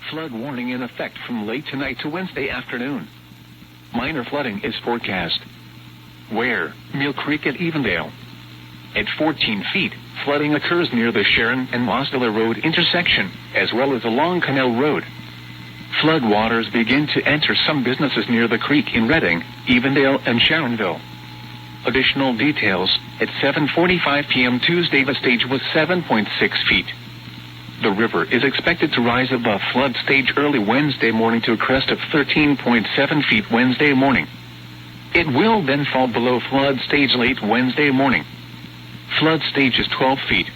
Flood warning in effect from late tonight to Wednesday afternoon. Minor flooding is forecast. Where? Mill Creek at Evendale. At 14 feet, flooding occurs near the Sharon and Mosdella Road intersection, as well as along Canal Road. Flood waters begin to enter some businesses near the creek in Reading, Evendale, and Sharonville. Additional details, at 7:45 p.m. Tuesday the stage was 7.6 feet. The river is expected to rise above flood stage early Wednesday morning to a crest of 13.7 feet Wednesday morning. It will then fall below flood stage late Wednesday morning. Flood stage is 12 feet.